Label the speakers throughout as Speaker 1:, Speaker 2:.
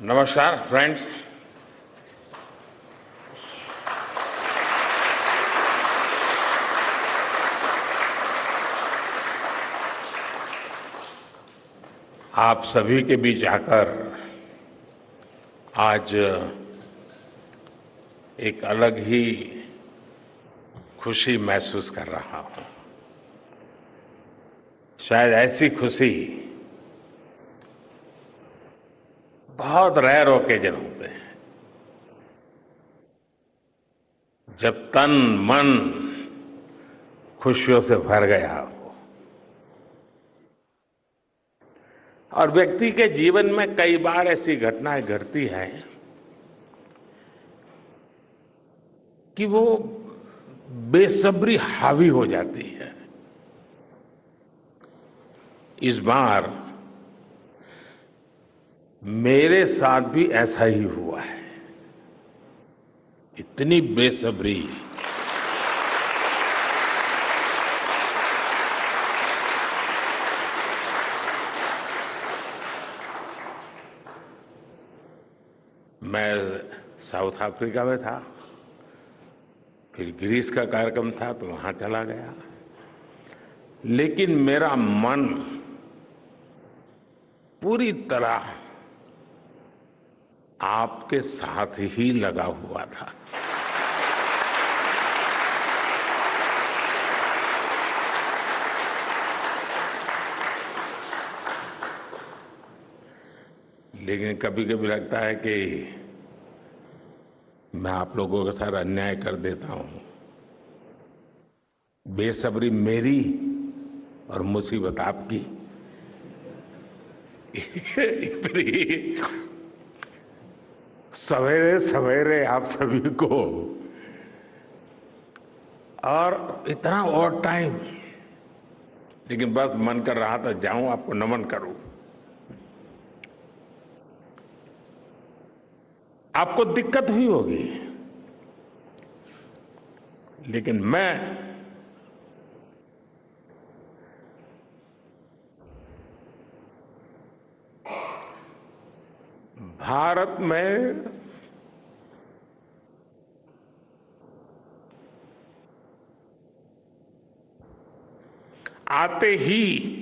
Speaker 1: नमस्कार फ्रेंड्स। आप सभी के बीच आकर आज एक अलग ही खुशी महसूस कर रहा हूं। शायद ऐसी खुशी बहुत रेयर ओकेजन होते हैं जब तन मन खुशियों से भर गया हो। और व्यक्ति के जीवन में कई बार ऐसी घटनाएं घटती हैं कि वो बेसब्री हावी हो जाती है। इस बार मेरे साथ भी ऐसा ही हुआ है। इतनी बेसब्री, मैं साउथ अफ्रीका में था, फिर ग्रीस का कार्यक्रम था तो वहां चला गया, लेकिन मेरा मन पूरी तरह आपके साथ ही लगा हुआ था। लेकिन कभी कभी लगता है कि मैं आप लोगों के साथ अन्याय कर देता हूं। बेसब्री मेरी और मुसीबत आपकी। इतनी सवेरे सवेरे आप सभी को और इतना और टाइम, लेकिन बस मन कर रहा था जाऊं आपको नमन करूं। आपको दिक्कत हुई होगी, लेकिन मैं भारत में आते ही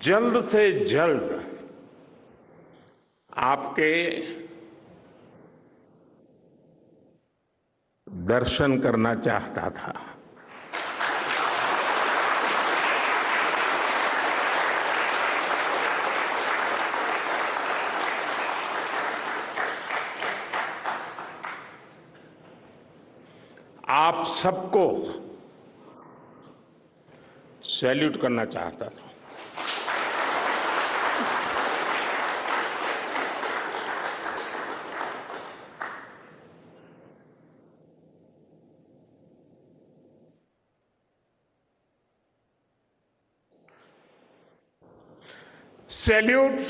Speaker 1: जल्द से जल्द आपके दर्शन करना चाहता था। आप सबको सैल्यूट करना चाहता था। सैल्यूट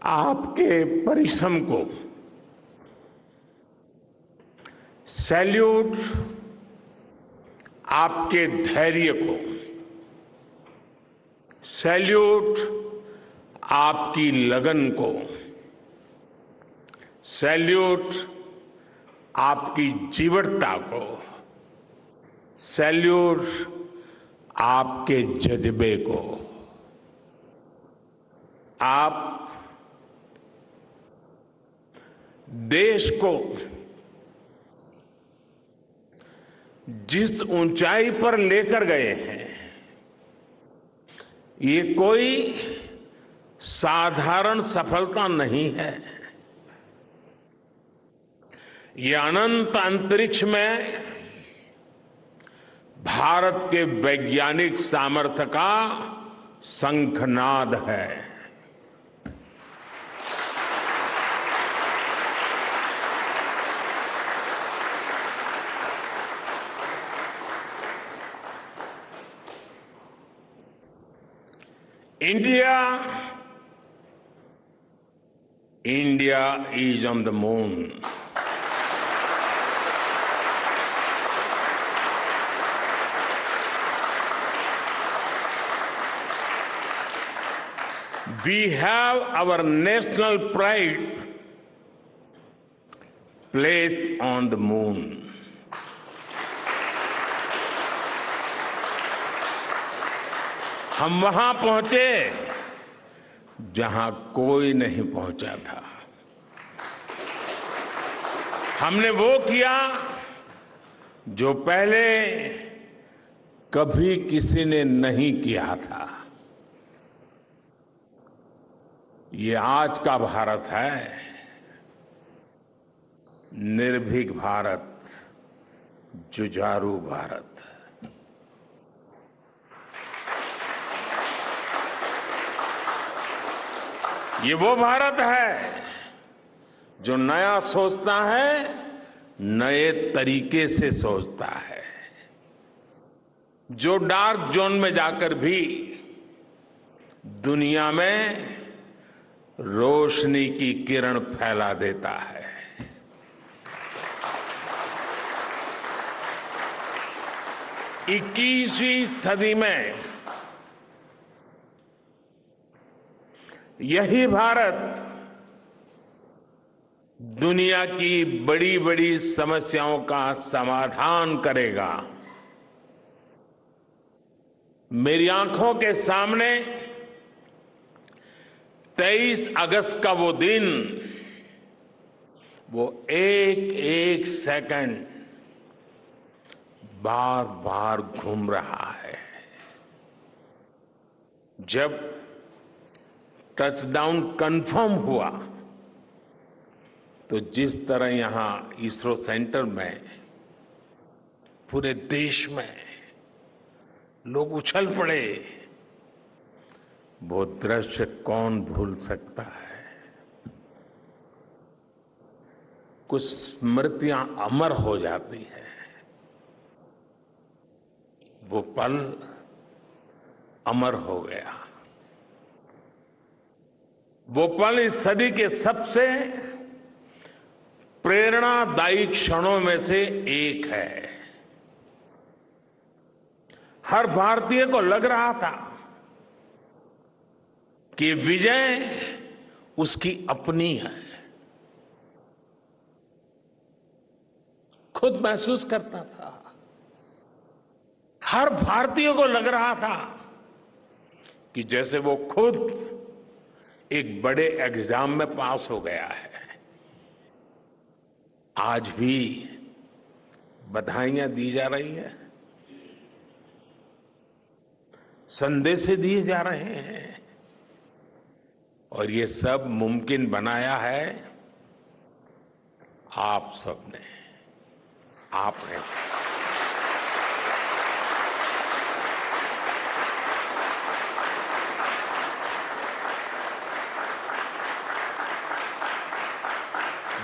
Speaker 1: आपके परिश्रम को, सैल्यूट आपके धैर्य को, सैल्यूट आपकी लगन को, सैल्यूट आपकी जीवटता को, सैल्यूट आपके जज्बे को। आप देश को जिस ऊंचाई पर लेकर गए हैं, ये कोई साधारण सफलता नहीं है। ये अनंत अंतरिक्ष में भारत के वैज्ञानिक सामर्थ्य का शंखनाद है। India India is on the moon. We have our national pride placed on the moon. हम वहां पहुंचे जहां कोई नहीं पहुंचा था. हमने वो किया जो पहले कभी किसी ने नहीं किया था. ये आज का भारत है, निर्भीक भारत, जुझारू भारत. ये वो भारत है जो नया सोचता है, नए तरीके से सोचता है, जो डार्क जोन में जाकर भी दुनिया में रोशनी की किरण फैला देता है. 21वीं सदी में यही भारत दुनिया की बड़ी बड़ी समस्याओं का समाधान करेगा. मेरी आंखों के सामने 23 अगस्त का वो दिन, वो एक एक सेकंड बार बार घूम रहा है. जब टचडाउन कंफर्म हुआ तो जिस तरह यहां इसरो सेंटर में पूरे देश में लोग उछल पड़े, वो दृश्य कौन भूल सकता है. कुछ स्मृतियां अमर हो जाती है. वो पल अमर हो गया. वो पल इस सदी के सबसे प्रेरणादायी क्षणों में से एक है. हर भारतीय को लग रहा था कि विजय उसकी अपनी है. खुद महसूस करता था. हर भारतीय को लग रहा था कि जैसे वो खुद एक बड़े एग्जाम में पास हो गया है. आज भी बधाइयां दी जा रही हैं, संदेश दिए जा रहे हैं, और ये सब मुमकिन बनाया है आप सबने, आपने.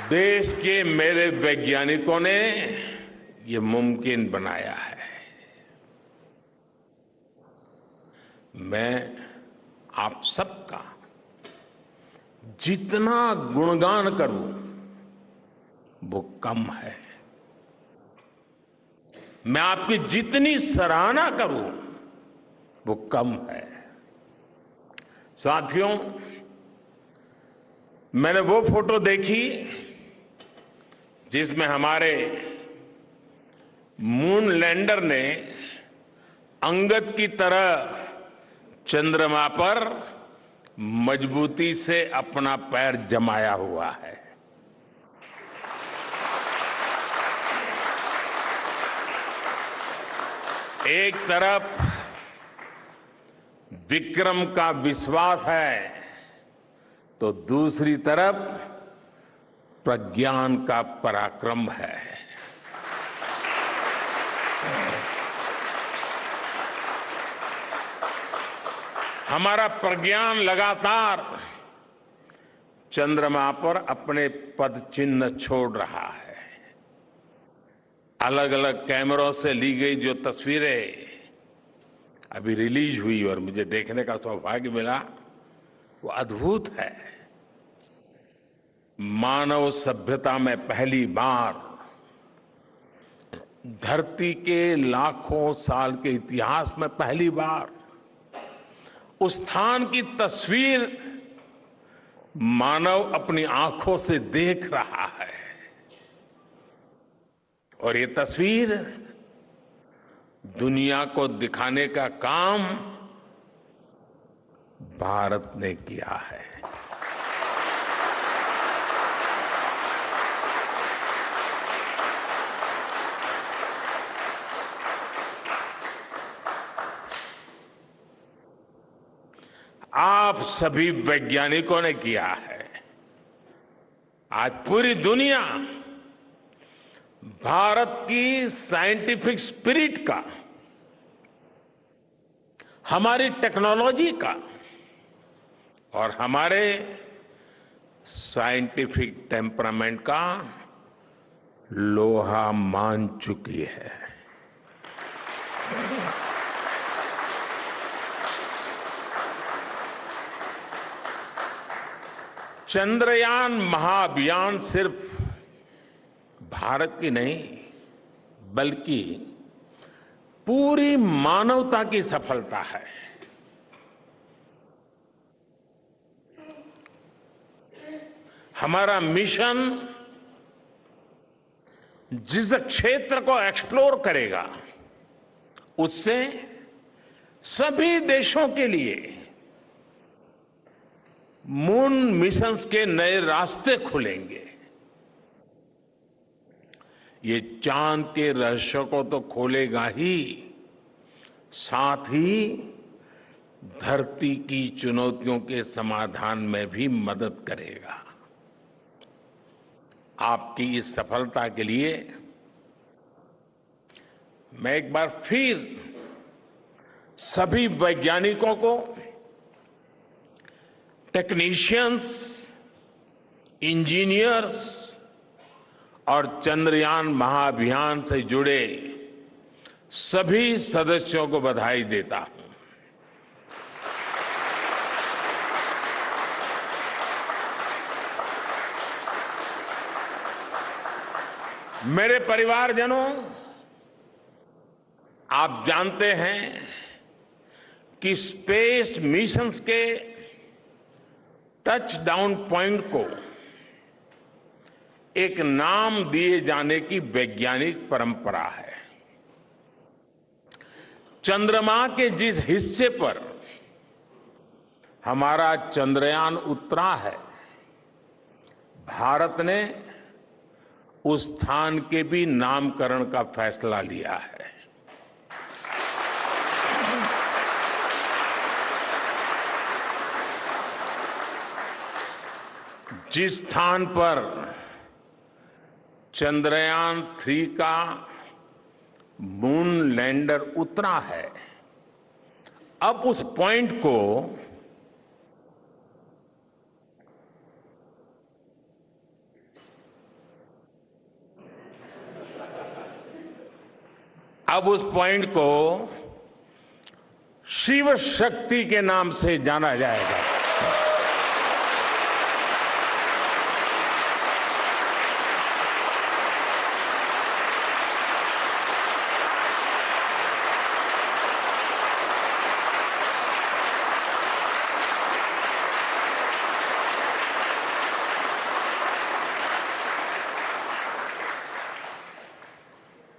Speaker 1: देश के मेरे वैज्ञानिकों ने ये मुमकिन बनाया है. मैं आप सबका जितना गुणगान करूं वो कम है. मैं आपकी जितनी सराहना करूं वो कम है. साथियों, मैंने वो फोटो देखी जिसमें हमारे मून लैंडर ने अंगद की तरह चंद्रमा पर मजबूती से अपना पैर जमाया हुआ है. एक तरफ विक्रम का विश्वास है तो दूसरी तरफ प्रज्ञान का पराक्रम है. हमारा प्रज्ञान लगातार चंद्रमा पर अपने पद चिन्ह छोड़ रहा है. अलग अलग कैमरों से ली गई जो तस्वीरें अभी रिलीज हुई और मुझे देखने का सौभाग्य मिला, वो अद्भुत है। मानव सभ्यता में पहली बार धरती के लाखों साल के इतिहास में पहली बार उस स्थान की तस्वीर मानव अपनी आंखों से देख रहा है। और ये तस्वीर दुनिया को दिखाने का काम भारत ने किया है। आप सभी वैज्ञानिकों ने किया है। आज पूरी दुनिया भारत की साइंटिफिक स्पिरिट का, हमारी टेक्नोलॉजी का और हमारे साइंटिफिक टेम्परामेंट का लोहा मान चुकी है। चंद्रयान महाअभियान सिर्फ भारत की नहीं, बल्कि पूरी मानवता की सफलता है। हमारा मिशन जिस क्षेत्र को एक्सप्लोर करेगा, उससे सभी देशों के लिए मून मिशंस के नए रास्ते खुलेंगे। ये चांद के रहस्य को तो खोलेगा ही, साथ ही धरती की चुनौतियों के समाधान में भी मदद करेगा। आपकी इस सफलता के लिए मैं एक बार फिर सभी वैज्ञानिकों को, टेक्नीशियंस, इंजीनियर्स और चंद्रयान महाअभियान से जुड़े सभी सदस्यों को बधाई देता हूं। मेरे परिवारजनों, आप जानते हैं कि स्पेस मिशंस के टच डाउन पॉइंट को एक नाम दिए जाने की वैज्ञानिक परंपरा है। चंद्रमा के जिस हिस्से पर हमारा चंद्रयान उतरा है, भारत ने उस स्थान के भी नामकरण का फैसला लिया है। जिस स्थान पर चंद्रयान 3 का मून लैंडर उतरा है, अब उस पॉइंट को शिव शक्ति के नाम से जाना जाएगा।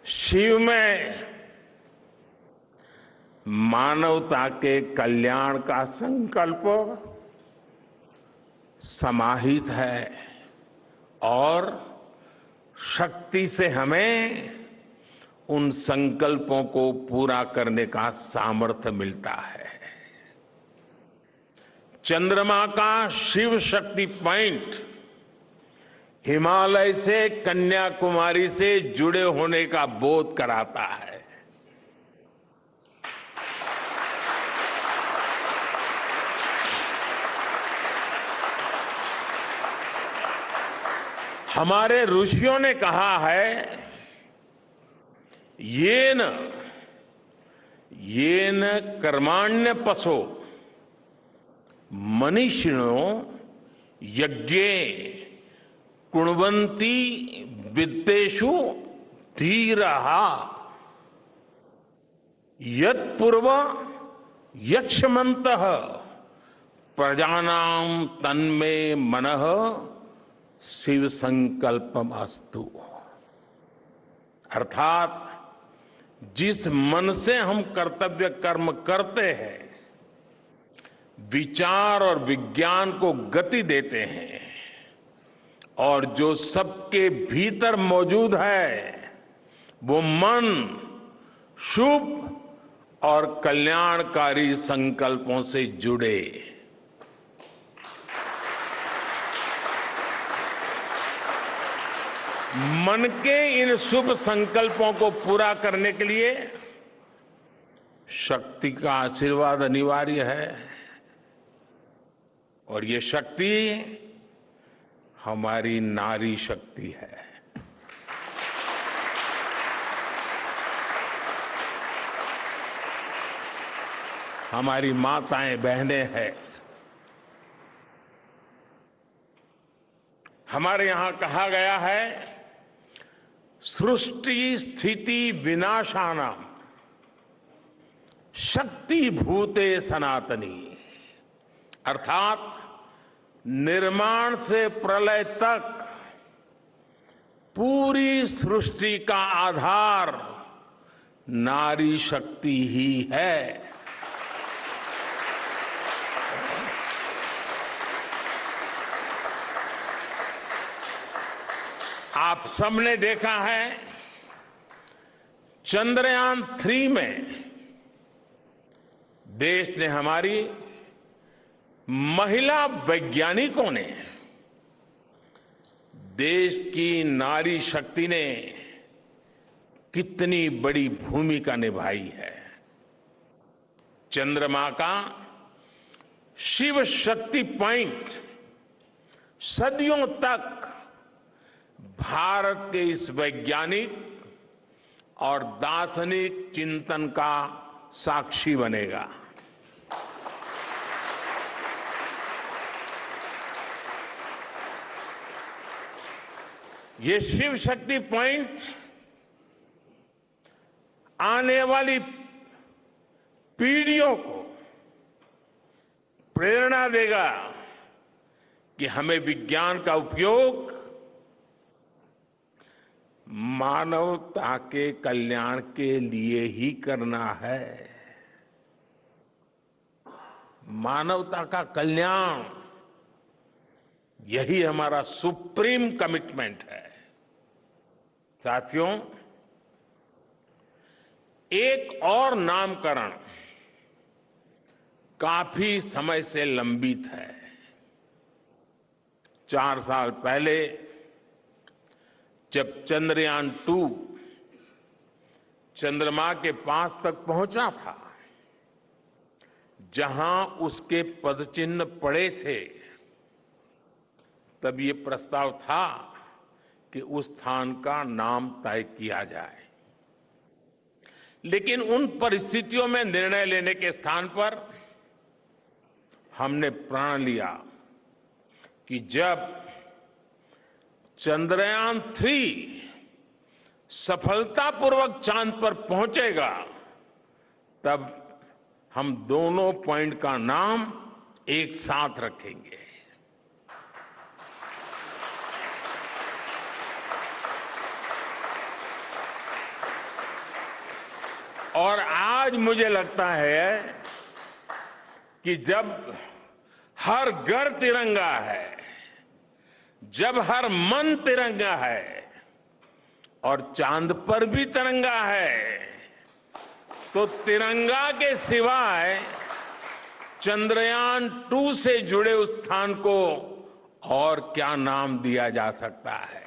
Speaker 1: शिव में मानवता के कल्याण का संकल्प समाहित है और शक्ति से हमें उन संकल्पों को पूरा करने का सामर्थ्य मिलता है। चंद्रमा का शिव शक्ति पॉइंट हिमालय से कन्याकुमारी से जुड़े होने का बोध कराता है। हमारे ऋषियों ने कहा है, येन येन कर्माण्य पशो मनीषिणो यज्ञे कुण्वन्ति वित्तेषु धीरः यत्पूर्व यक्ष्मन्तः प्रजानां तन्मे मनः शिव संकल्पमस्तु। अर्थात जिस मन से हम कर्तव्य कर्म करते हैं, विचार और विज्ञान को गति देते हैं और जो सबके भीतर मौजूद है, वो मन शुभ और कल्याणकारी संकल्पों से जुड़े। मन के इन शुभ संकल्पों को पूरा करने के लिए शक्ति का आशीर्वाद अनिवार्य है और ये शक्ति हमारी नारी शक्ति है। हमारी माताएं बहनें हैं। हमारे यहां कहा गया है, सृष्टि स्थिति विनाशानां शक्ति भूते सनातनी। अर्थात निर्माण से प्रलय तक पूरी सृष्टि का आधार नारी शक्ति ही है। आप सबने देखा है, चंद्रयान 3 में देश ने, हमारी महिला वैज्ञानिकों ने, देश की नारी शक्ति ने कितनी बड़ी भूमिका निभाई है। चंद्रमा का शिव शक्ति पॉइंट सदियों तक भारत के इस वैज्ञानिक और दार्शनिक चिंतन का साक्षी बनेगा। ये शिव शक्ति पॉइंट आने वाली पीढ़ियों को प्रेरणा देगा कि हमें विज्ञान का उपयोग मानवता के कल्याण के लिए ही करना है। मानवता का कल्याण, यही हमारा सुप्रीम कमिटमेंट है। साथियों, एक और नामकरण काफी समय से लंबित है। 4 साल पहले जब चंद्रयान 2 चंद्रमा के पास तक पहुंचा था, जहां उसके पदचिन्ह पड़े थे, तब ये प्रस्ताव था कि उस स्थान का नाम तय किया जाए। लेकिन उन परिस्थितियों में निर्णय लेने के स्थान पर हमने प्रण लिया कि जब चंद्रयान 3 सफलतापूर्वक चांद पर पहुंचेगा, तब हम दोनों पॉइंट का नाम एक साथ रखेंगे। और आज मुझे लगता है कि जब हर घर तिरंगा है, जब हर मन तिरंगा है और चांद पर भी तिरंगा है, तो तिरंगा के सिवाय चंद्रयान 2 से जुड़े उस स्थान को और क्या नाम दिया जा सकता है।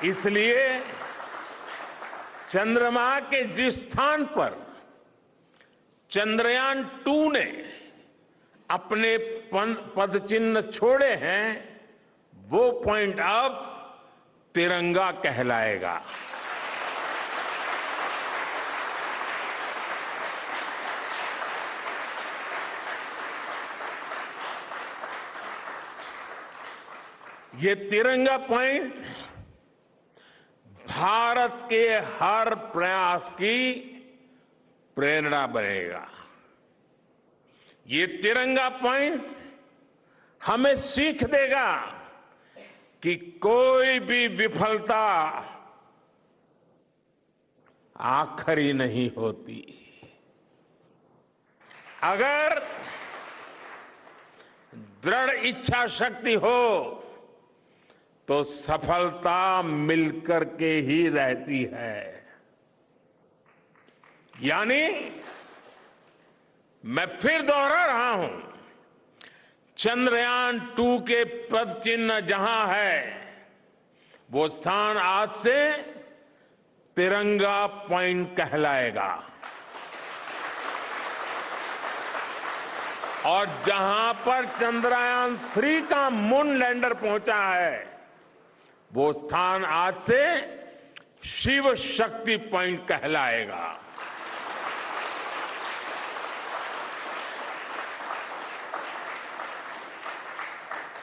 Speaker 1: इसलिए चंद्रमा के जिस स्थान पर चंद्रयान 2 ने अपने पदचिन्ह छोड़े हैं, वो पॉइंट अब तिरंगा कहलाएगा। ये तिरंगा पॉइंट भारत के हर प्रयास की प्रेरणा बनेगा। ये तिरंगा पॉइंट हमें सीख देगा कि कोई भी विफलता आखिरी नहीं होती। अगर दृढ़ इच्छा शक्ति हो तो सफलता मिलकर के ही रहती है। यानी मैं फिर दोहरा रहा हूं, चंद्रयान-2 के पद चिन्ह जहां है वो स्थान आज से तिरंगा पॉइंट कहलाएगा। और जहां पर चंद्रयान-3 का मून लैंडर पहुंचा है वो स्थान आज से शिव शक्ति पॉइंट कहलाएगा।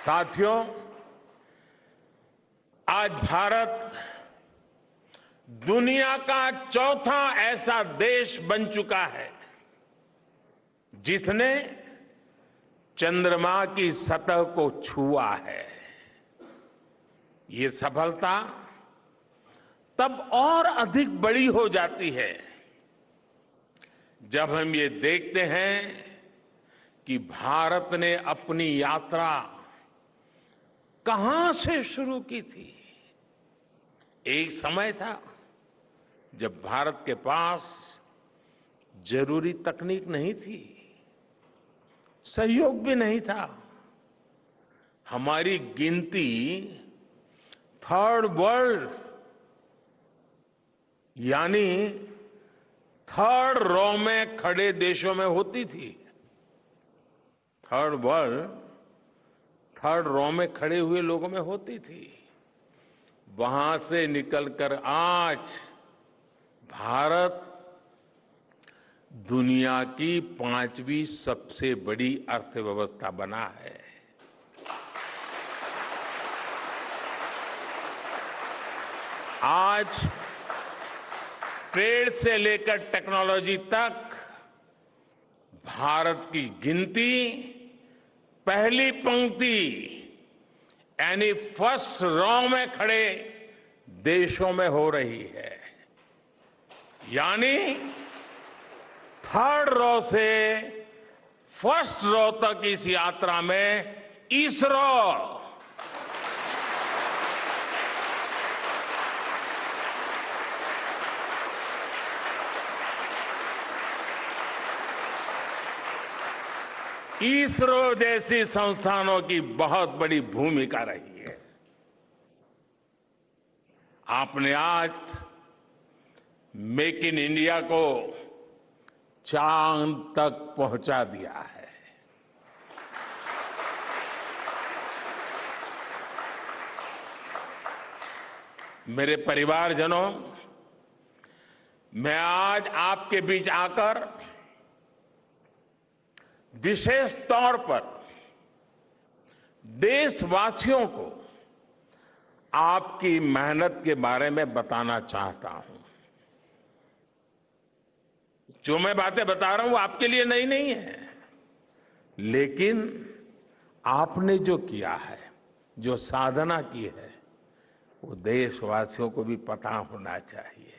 Speaker 1: साथियों, आज भारत दुनिया का चौथा ऐसा देश बन चुका है जिसने चंद्रमा की सतह को छुआ है। ये सफलता तब और अधिक बड़ी हो जाती है जब हम ये देखते हैं कि भारत ने अपनी यात्रा कहां से शुरू की थी। एक समय था जब भारत के पास जरूरी तकनीक नहीं थी, सहयोग भी नहीं था। हमारी गिनती थर्ड वर्ल्ड यानी थर्ड रो में खड़े देशों में होती थी। थर्ड वर्ल्ड थर्ड रो में खड़े हुए लोगों में होती थी। वहां से निकलकर आज भारत दुनिया की 5वीं सबसे बड़ी अर्थव्यवस्था बना है। आज ट्रेड से लेकर टेक्नोलॉजी तक भारत की गिनती पहली पंक्ति यानी फर्स्ट रो में खड़े देशों में हो रही है। यानी थर्ड रो से फर्स्ट रो तक इस यात्रा में इसरो जैसी संस्थानों की बहुत बड़ी भूमिका रही है। आपने आज मेक इन इंडिया को चांद तक पहुंचा दिया है। मेरे परिवारजनों, मैं आज आपके बीच आकर विशेष तौर पर देशवासियों को आपकी मेहनत के बारे में बताना चाहता हूं। जो मैं बातें बता रहा हूं वो आपके लिए नई नहीं है, लेकिन आपने जो किया है, जो साधना की है, वो देशवासियों को भी पता होना चाहिए।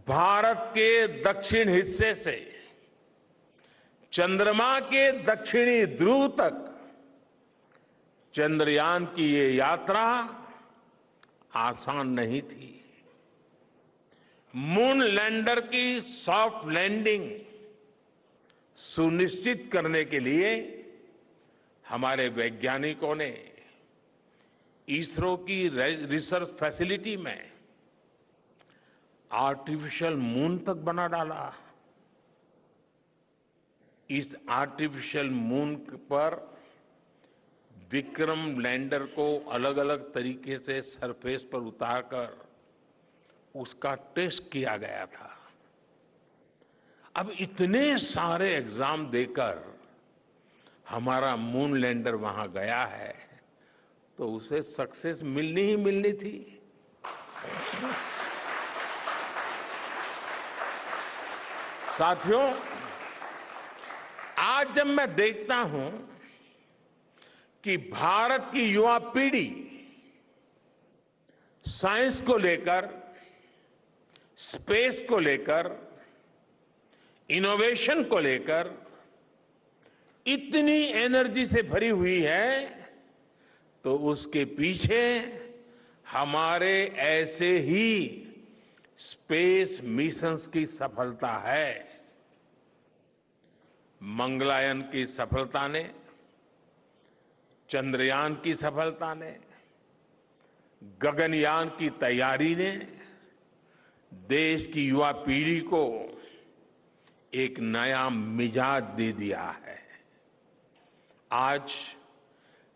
Speaker 1: भारत के दक्षिण हिस्से से चंद्रमा के दक्षिणी ध्रुव तक चंद्रयान की ये यात्रा आसान नहीं थी। मून लैंडर की सॉफ्ट लैंडिंग सुनिश्चित करने के लिए हमारे वैज्ञानिकों ने इसरो की रिसर्च फैसिलिटी में आर्टिफिशियल मून तक बना डाला। इस आर्टिफिशियल मून पर विक्रम लैंडर को अलग अलग तरीके से सरफेस पर उतारकर उसका टेस्ट किया गया था। अब इतने सारे एग्जाम देकर हमारा मून लैंडर वहां गया है तो उसे सक्सेस मिलनी ही मिलनी थी। साथियों, आज जब मैं देखता हूं कि भारत की युवा पीढ़ी साइंस को लेकर, स्पेस को लेकर, इनोवेशन को लेकर इतनी एनर्जी से भरी हुई है, तो उसके पीछे हमारे ऐसे ही स्पेस मिशंस की सफलता है। मंगलयान की सफलता ने, चंद्रयान की सफलता ने, गगनयान की तैयारी ने देश की युवा पीढ़ी को एक नया मिजाज दे दिया है। आज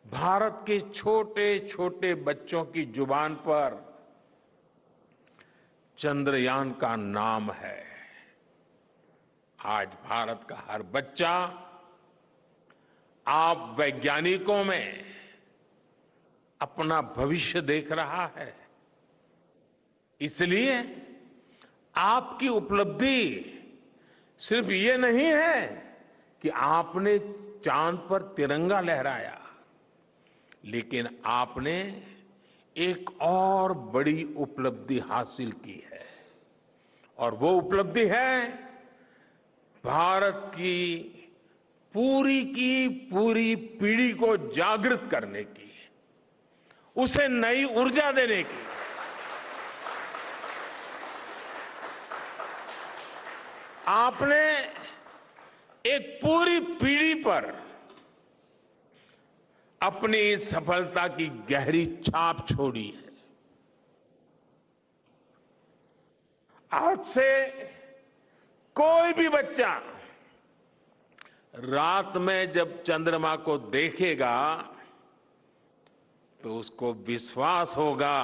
Speaker 1: भारत के छोटे छोटे बच्चों की जुबान पर चंद्रयान का नाम है। आज भारत का हर बच्चा आप वैज्ञानिकों में अपना भविष्य देख रहा है। इसलिए आपकी उपलब्धि सिर्फ ये नहीं है कि आपने चांद पर तिरंगा लहराया, लेकिन आपने एक और बड़ी उपलब्धि हासिल की है, और वो उपलब्धि है भारत की पूरी पीढ़ी को जागृत करने की, उसे नई ऊर्जा देने की। आपने एक पूरी पीढ़ी पर अपनी इस सफलता की गहरी छाप छोड़ी है। आज से कोई भी बच्चा रात में जब चंद्रमा को देखेगा तो उसको विश्वास होगा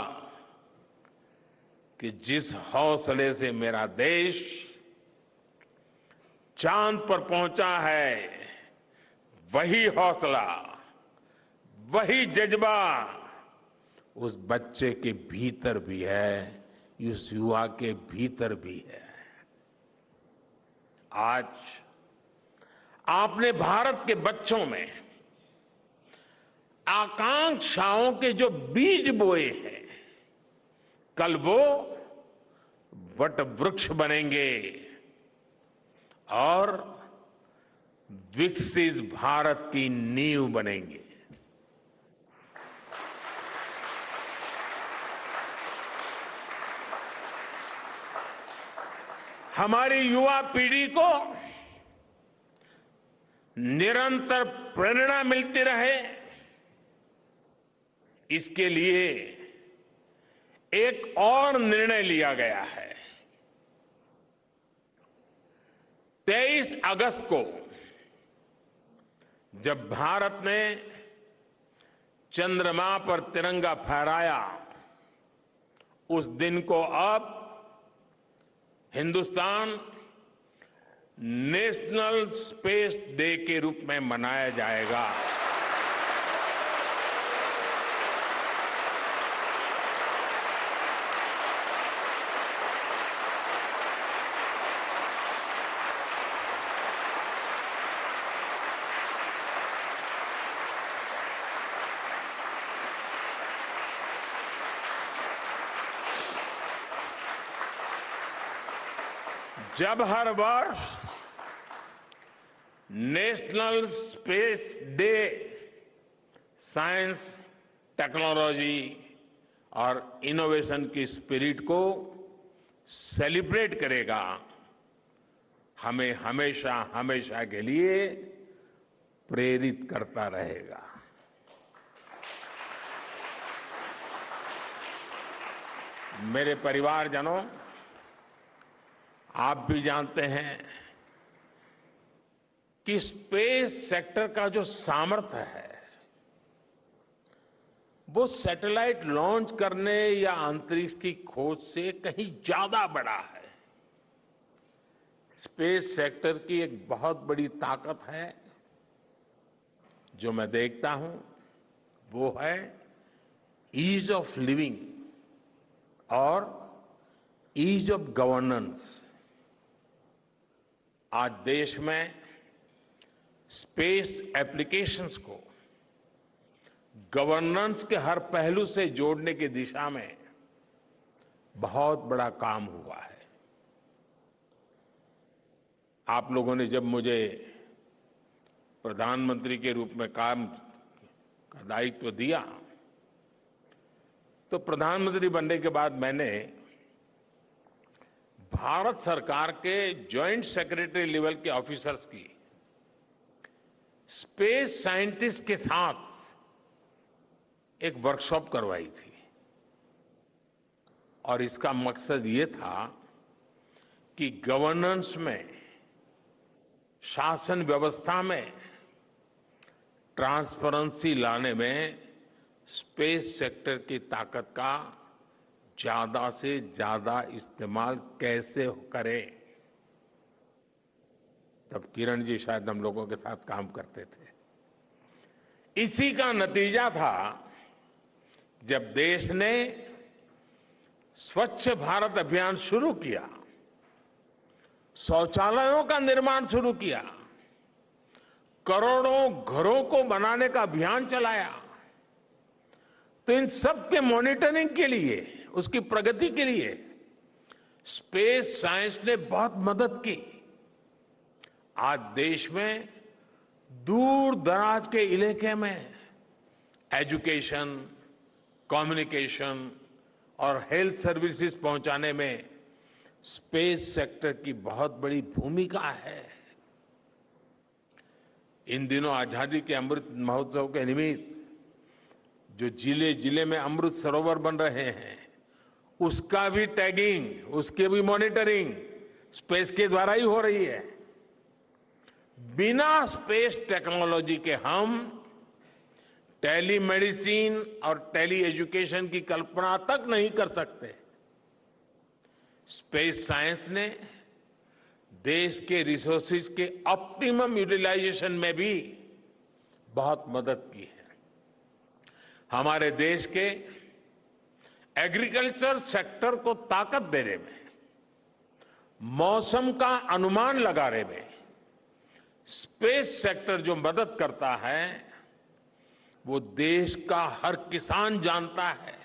Speaker 1: कि जिस हौसले से मेरा देश चांद पर पहुंचा है, वही हौसला, वही जज्बा उस बच्चे के भीतर भी है, उस युवा के भीतर भी है। आज आपने भारत के बच्चों में आकांक्षाओं के जो बीज बोए हैं, कल वो वट वृक्ष बनेंगे और विकसित भारत की नींव बनेंगे। हमारी युवा पीढ़ी को निरंतर प्रेरणा मिलती रहे, इसके लिए एक और निर्णय लिया गया है। 23 अगस्त को जब भारत ने चंद्रमा पर तिरंगा फहराया, उस दिन को अब हिंदुस्तान नेशनल स्पेस डे के रूप में मनाया जाएगा। जब हर वर्ष national space day science, technology और इनोवेशन की स्पिरिट को सेलिब्रेट करेगा, हमें हमेशा हमेशा के लिए प्रेरित करता रहेगा। मेरे परिवारजनों, आप भी जानते हैं कि स्पेस सेक्टर का जो सामर्थ्य है वो सैटेलाइट लॉन्च करने या अंतरिक्ष की खोज से कहीं ज्यादा बड़ा है। स्पेस सेक्टर की एक बहुत बड़ी ताकत है जो मैं देखता हूं, वो है ईज ऑफ लिविंग और ईज ऑफ गवर्नेंस। आज देश में स्पेस एप्लीकेशंस को गवर्नेंस के हर पहलू से जोड़ने की दिशा में बहुत बड़ा काम हुआ है। आप लोगों ने जब मुझे प्रधानमंत्री के रूप में काम का दायित्व दिया, तो प्रधानमंत्री बनने के बाद मैंने भारत सरकार के जॉइंट सेक्रेटरी लेवल के ऑफिसर्स की स्पेस साइंटिस्ट के साथ एक वर्कशॉप करवाई थी और इसका मकसद ये था कि गवर्नेंस में, शासन व्यवस्था में ट्रांसपेरेंसी लाने में स्पेस सेक्टर की ताकत का ज्यादा से ज्यादा इस्तेमाल कैसे करें। तब किरण जी शायद हम लोगों के साथ काम करते थे। इसी का नतीजा था जब देश ने स्वच्छ भारत अभियान शुरू किया, शौचालयों का निर्माण शुरू किया, करोड़ों घरों को बनाने का अभियान चलाया। तो इन सब के मॉनिटरिंग के लिए, उसकी प्रगति के लिए स्पेस साइंस ने बहुत मदद की। आज देश में दूर दराज के इलाके में एजुकेशन, कम्युनिकेशन और हेल्थ सर्विसेज पहुंचाने में स्पेस सेक्टर की बहुत बड़ी भूमिका है। इन दिनों आजादी के अमृत महोत्सव के निमित्त जो जिले जिले में अमृत सरोवर बन रहे हैं, उसका भी टैगिंग, उसके भी मॉनिटरिंग स्पेस के द्वारा ही हो रही है। बिना स्पेस टेक्नोलॉजी के हम टेलीमेडिसिन और टेली एजुकेशन की कल्पना तक नहीं कर सकते। स्पेस साइंस ने देश के रिसोर्सेज के ऑप्टिमम यूटिलाइजेशन में भी बहुत मदद की है। हमारे देश के एग्रीकल्चर सेक्टर को ताकत देने में, मौसम का अनुमान लगाने में स्पेस सेक्टर जो मदद करता है, वो देश का हर किसान जानता है।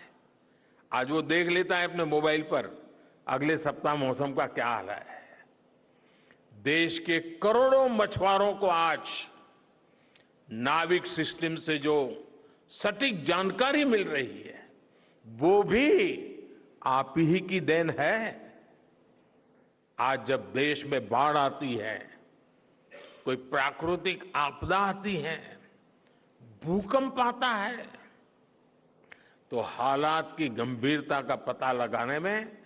Speaker 1: आज वो देख लेता है अपने मोबाइल पर अगले सप्ताह मौसम का क्या हाल है। देश के करोड़ों मछुआरों को आज नाविक सिस्टम से जो सटीक जानकारी मिल रही है, वो भी आप ही की देन है। आज जब देश में बाढ़ आती है, कोई प्राकृतिक आपदा आती है, भूकंप आता है, तो हालात की गंभीरता का पता लगाने में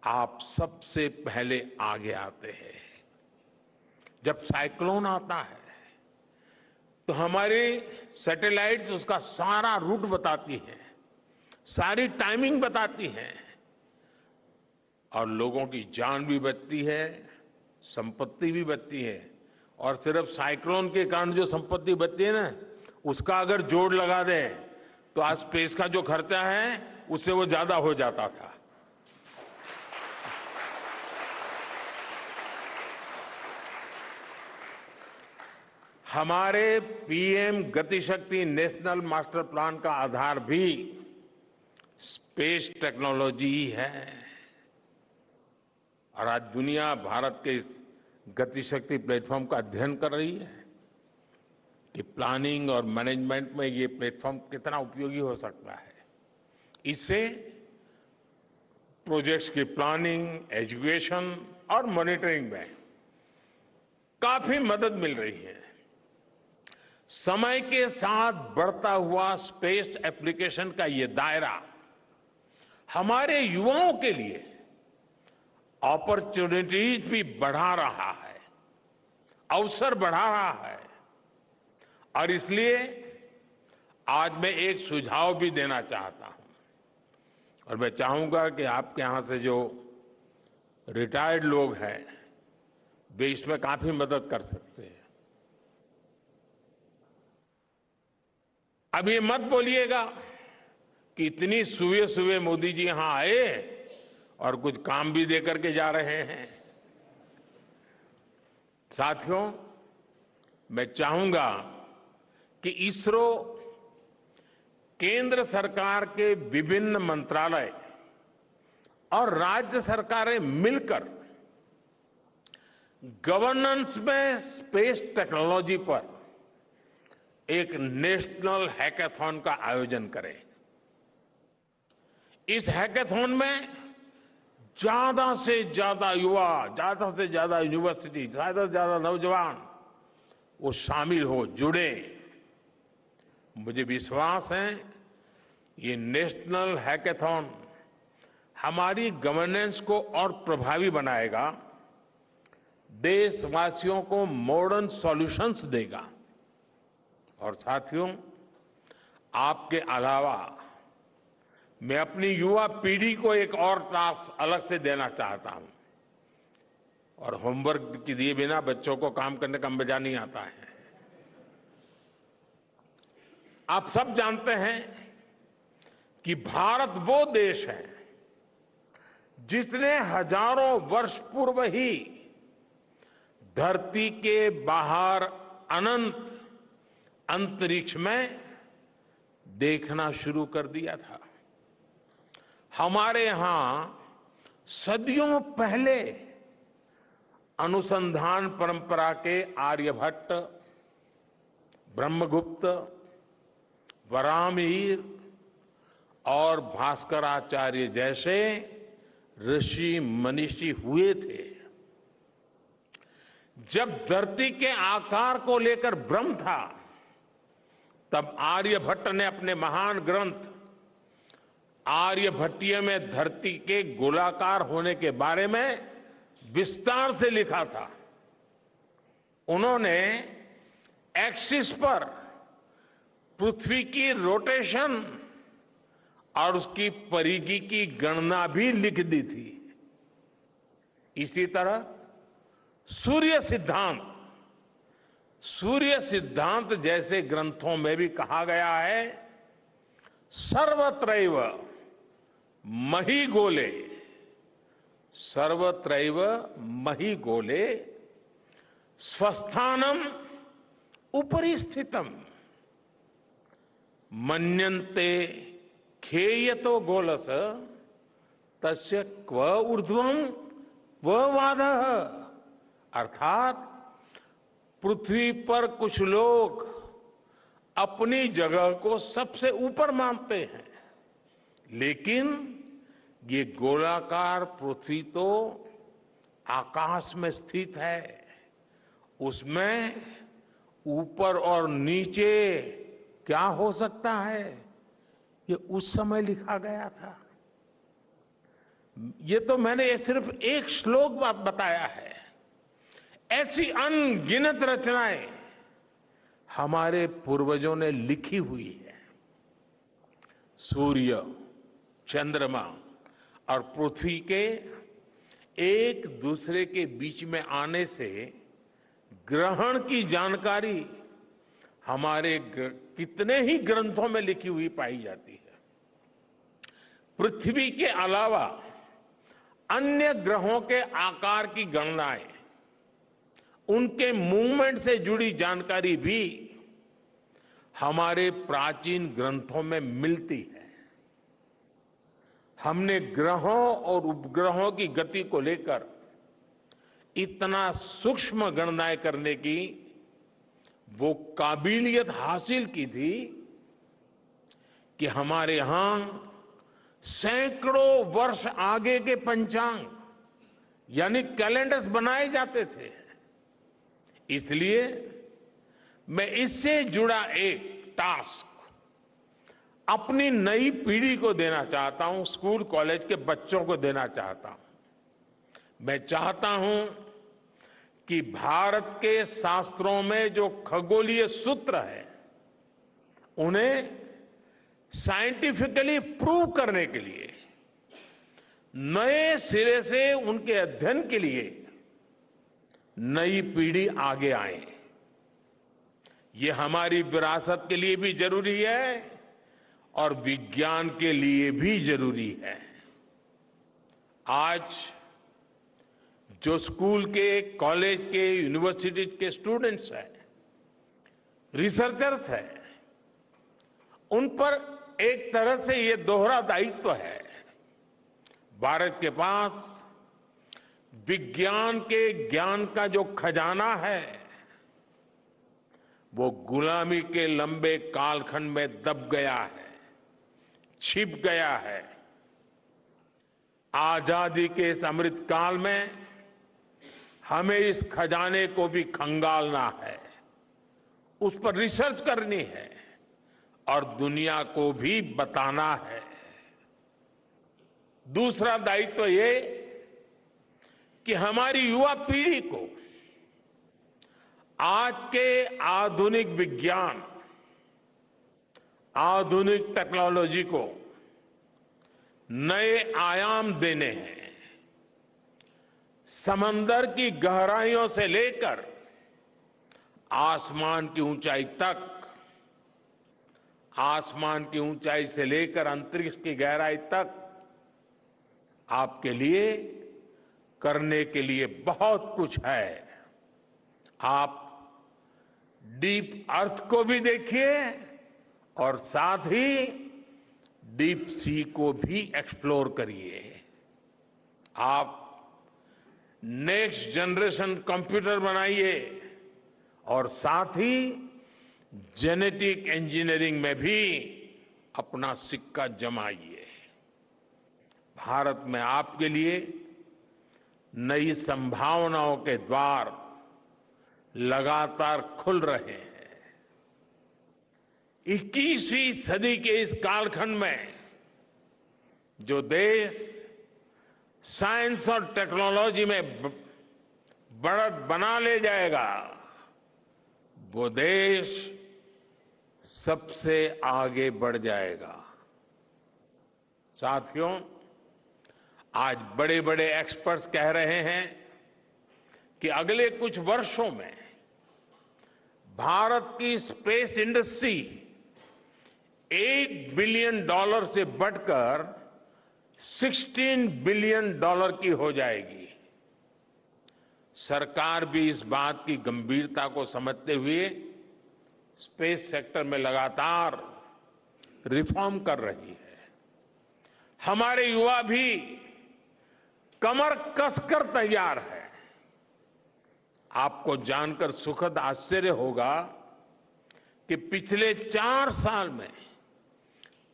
Speaker 1: आप सबसे पहले आगे आते हैं। जब साइक्लोन आता है तो हमारी सैटेलाइट्स उसका सारा रूट बताती हैं, सारी टाइमिंग बताती हैं और लोगों की जान भी बचती है, संपत्ति भी बचती है। और सिर्फ साइक्लोन के कारण जो संपत्ति बचती है ना, उसका अगर जोड़ लगा दें तो आज स्पेस का जो खर्चा है उससे वो ज्यादा हो जाता था। हमारे PM Gatishakti national master plan का आधार भी स्पेस टेक्नोलॉजी ही है। और आज दुनिया भारत के इस गतिशक्ति प्लेटफॉर्म का अध्ययन कर रही है कि प्लानिंग और मैनेजमेंट में ये प्लेटफॉर्म कितना उपयोगी हो सकता है। इससे प्रोजेक्ट्स की प्लानिंग, एजुकेशन और मॉनिटरिंग में काफी मदद मिल रही है। समय के साथ बढ़ता हुआ स्पेस एप्लीकेशन का ये दायरा हमारे युवाओं के लिए अपॉर्चुनिटीज भी बढ़ा रहा है, अवसर बढ़ा रहा है। और इसलिए आज मैं एक सुझाव भी देना चाहता हूं और मैं चाहूंगा कि आपके यहां से जो रिटायर्ड लोग हैं वे इसमें काफी मदद कर सकते हैं। अब ये मत बोलिएगा कि इतनी सुबह सुबह मोदी जी यहां आए और कुछ काम भी दे करके जा रहे हैं। साथियों, मैं चाहूंगा कि इसरो केंद्र सरकार के विभिन्न मंत्रालय और राज्य सरकारें मिलकर गवर्नेंस में स्पेस टेक्नोलॉजी पर एक नेशनल हैकाथॉन का आयोजन करें। इस हैकाथॉन में ज्यादा से ज्यादा युवा, ज्यादा से ज्यादा यूनिवर्सिटी, ज्यादा से ज्यादा नौजवान वो शामिल हो, जुड़े। मुझे विश्वास है ये नेशनल हैकाथॉन हमारी गवर्नेंस को और प्रभावी बनाएगा, देशवासियों को मॉडर्न सॉल्यूशंस देगा। और साथियों, आपके अलावा मैं अपनी युवा पीढ़ी को एक और टास्क अलग से देना चाहता हूं। और होमवर्क के दिए बिना बच्चों को काम करने का मजा नहीं आता है। आप सब जानते हैं कि भारत वो देश है जिसने हजारों वर्ष पूर्व ही धरती के बाहर अनंत अंतरिक्ष में देखना शुरू कर दिया था। हमारे यहां सदियों पहले अनुसंधान परंपरा के आर्यभट्ट, ब्रह्मगुप्त, वराहमिहिर और भास्कराचार्य जैसे ऋषि मनीषी हुए थे। जब धरती के आकार को लेकर भ्रम था, तब आर्यभट्ट ने अपने महान ग्रंथ आर्यभट्टीय में धरती के गोलाकार होने के बारे में विस्तार से लिखा था। उन्होंने एक्सिस पर पृथ्वी की रोटेशन और उसकी परिधि की गणना भी लिख दी थी। इसी तरह सूर्य सिद्धांत जैसे ग्रंथों में भी कहा गया है, सर्वत्रैव महिगोले, सर्वत्रैव महिगोले स्वस्थानम उपरि स्थितम मन्यन्ते खेयतो गोलस तस्य क्व ऊर्ध्वम क्व वादः। अर्थात पृथ्वी पर कुछ लोग अपनी जगह को सबसे ऊपर मानते हैं, लेकिन ये गोलाकार पृथ्वी तो आकाश में स्थित है। उसमें ऊपर और नीचे क्या हो सकता है, ये उस समय लिखा गया था। ये तो मैंने सिर्फ एक श्लोक बताया है। ऐसी अनगिनत रचनाएं हमारे पूर्वजों ने लिखी हुई है। सूर्य, चंद्रमा और पृथ्वी के एक दूसरे के बीच में आने से ग्रहण की जानकारी हमारे कितने ही ग्रंथों में लिखी हुई पाई जाती है। पृथ्वी के अलावा अन्य ग्रहों के आकार की गणनाएं, उनके मूवमेंट से जुड़ी जानकारी भी हमारे प्राचीन ग्रंथों में मिलती है। हमने ग्रहों और उपग्रहों की गति को लेकर इतना सूक्ष्म गणनाएं करने की वो काबिलियत हासिल की थी कि हमारे यहां सैकड़ों वर्ष आगे के पंचांग यानी कैलेंडर्स बनाए जाते थे। इसलिए मैं इससे जुड़ा एक टास्क अपनी नई पीढ़ी को देना चाहता हूं, स्कूल कॉलेज के बच्चों को देना चाहता हूं। मैं चाहता हूं कि भारत के शास्त्रों में जो खगोलीय सूत्र है उन्हें साइंटिफिकली प्रूव करने के लिए, नए सिरे से उनके अध्ययन के लिए नई पीढ़ी आगे आए। ये हमारी विरासत के लिए भी जरूरी है और विज्ञान के लिए भी जरूरी है। आज जो स्कूल के, कॉलेज के, यूनिवर्सिटी के स्टूडेंट्स हैं, रिसर्चर्स हैं, उन पर एक तरह से ये दोहरा दायित्व है। भारत के पास विज्ञान के ज्ञान का जो खजाना है वो गुलामी के लंबे कालखंड में दब गया है, छिप गया है। आजादी के इस अमृत काल में हमें इस खजाने को भी खंगालना है, उस पर रिसर्च करनी है और दुनिया को भी बताना है। दूसरा दायित्व ये कि हमारी युवा पीढ़ी को आज के आधुनिक विज्ञान, आधुनिक टेक्नोलॉजी को नए आयाम देने हैं। समंदर की गहराइयों से लेकर आसमान की ऊंचाई तक, आसमान की ऊंचाई से लेकर अंतरिक्ष की गहराई तक आपके लिए करने के लिए बहुत कुछ है। आप डीप अर्थ को भी देखिए और साथ ही डीप सी को भी एक्सप्लोर करिए। आप नेक्स्ट जनरेशन कंप्यूटर बनाइए और साथ ही जेनेटिक इंजीनियरिंग में भी अपना सिक्का जमाइए। भारत में आपके लिए नई संभावनाओं के द्वार लगातार खुल रहे हैं। 21वीं सदी के इस कालखंड में जो देश साइंस और टेक्नोलॉजी में बढ़त बना ले जाएगा, वो देश सबसे आगे बढ़ जाएगा। साथियों, आज बड़े बड़े एक्सपर्ट्स कह रहे हैं कि अगले कुछ वर्षों में भारत की स्पेस इंडस्ट्री $8 बिलियन से बढ़कर $16 बिलियन की हो जाएगी। सरकार भी इस बात की गंभीरता को समझते हुए स्पेस सेक्टर में लगातार रिफॉर्म कर रही है। हमारे युवा भी कमर कसकर तैयार है। आपको जानकर सुखद आश्चर्य होगा कि पिछले 4 साल में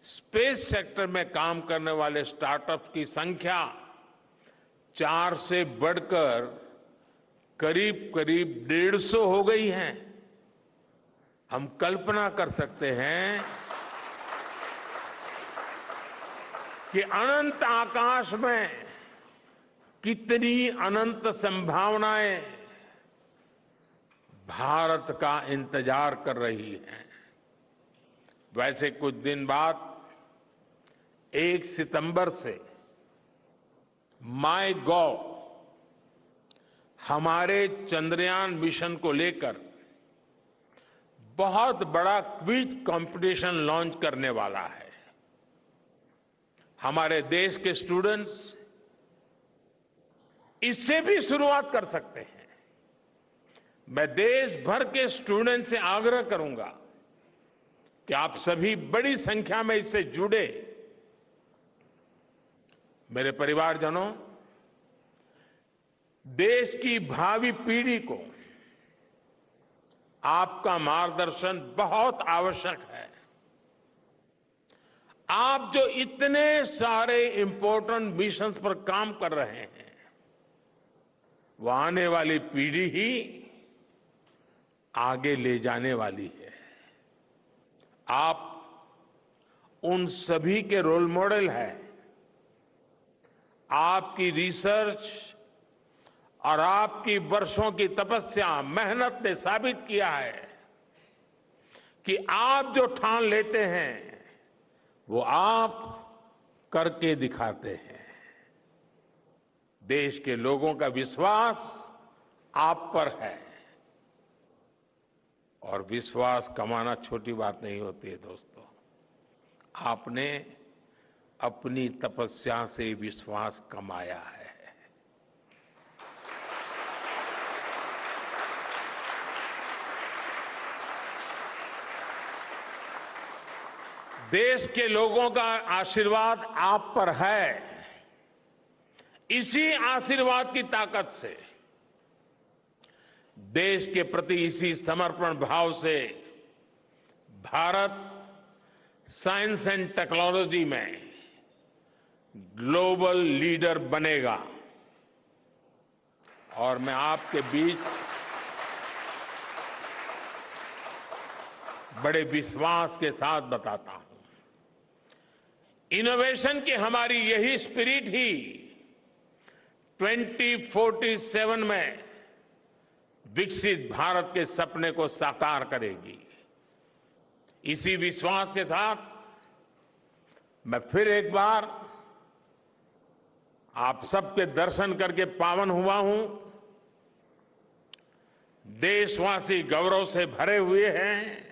Speaker 1: स्पेस सेक्टर में काम करने वाले स्टार्टअप्स की संख्या 4 से बढ़कर करीब करीब 150 हो गई है। हम कल्पना कर सकते हैं कि अनंत आकाश में कितनी अनंत संभावनाएं भारत का इंतजार कर रही हैं। वैसे कुछ दिन बाद 1 सितंबर से माईगॉव हमारे चंद्रयान मिशन को लेकर बहुत बड़ा क्विज कंपटीशन लॉन्च करने वाला है। हमारे देश के स्टूडेंट्स इससे भी शुरुआत कर सकते हैं। मैं देश भर के स्टूडेंट से आग्रह करूंगा कि आप सभी बड़ी संख्या में इससे जुड़े। मेरे परिवारजनों, देश की भावी पीढ़ी को आपका मार्गदर्शन बहुत आवश्यक है। आप जो इतने सारे इंपॉर्टेंट मिशंस पर काम कर रहे हैं, वो आने वाली पीढ़ी ही आगे ले जाने वाली है। आप उन सभी के रोल मॉडल हैं। आपकी रिसर्च और आपकी वर्षों की तपस्या, मेहनत ने साबित किया है कि आप जो ठान लेते हैं वो आप करके दिखाते हैं। देश के लोगों का विश्वास आप पर है और विश्वास कमाना छोटी बात नहीं होती है दोस्तों। आपने अपनी तपस्या से विश्वास कमाया है। देश के लोगों का आशीर्वाद आप पर है। इसी आशीर्वाद की ताकत से, देश के प्रति इसी समर्पण भाव से भारत साइंस एंड टेक्नोलॉजी में ग्लोबल लीडर बनेगा। और मैं आपके बीच बड़े विश्वास के साथ बताता हूं, इनोवेशन की हमारी यही स्पिरिट ही 2047 में विकसित भारत के सपने को साकार करेगी। इसी विश्वास के साथ मैं फिर एक बार आप सबके दर्शन करके पावन हुआ हूं। देशवासी गौरव से भरे हुए हैं।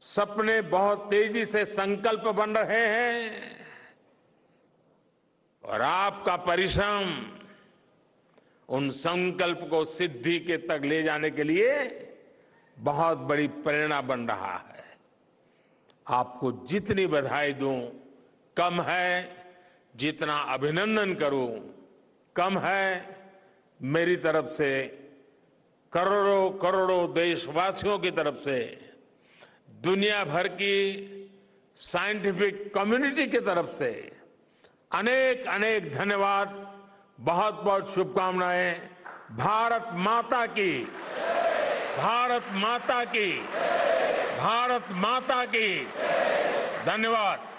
Speaker 1: सपने बहुत तेजी से संकल्प बन रहे हैं और आपका परिश्रम उन संकल्प को सिद्धि के तक ले जाने के लिए बहुत बड़ी प्रेरणा बन रहा है। आपको जितनी बधाई दूं कम है, जितना अभिनंदन करूं कम है। मेरी तरफ से करोड़ों करोड़ों देशवासियों की तरफ से, दुनिया भर की साइंटिफिक कम्युनिटी की तरफ से अनेक अनेक धन्यवाद, बहुत बहुत शुभकामनाएं। भारत माता की, भारत माता की, भारत माता की। धन्यवाद।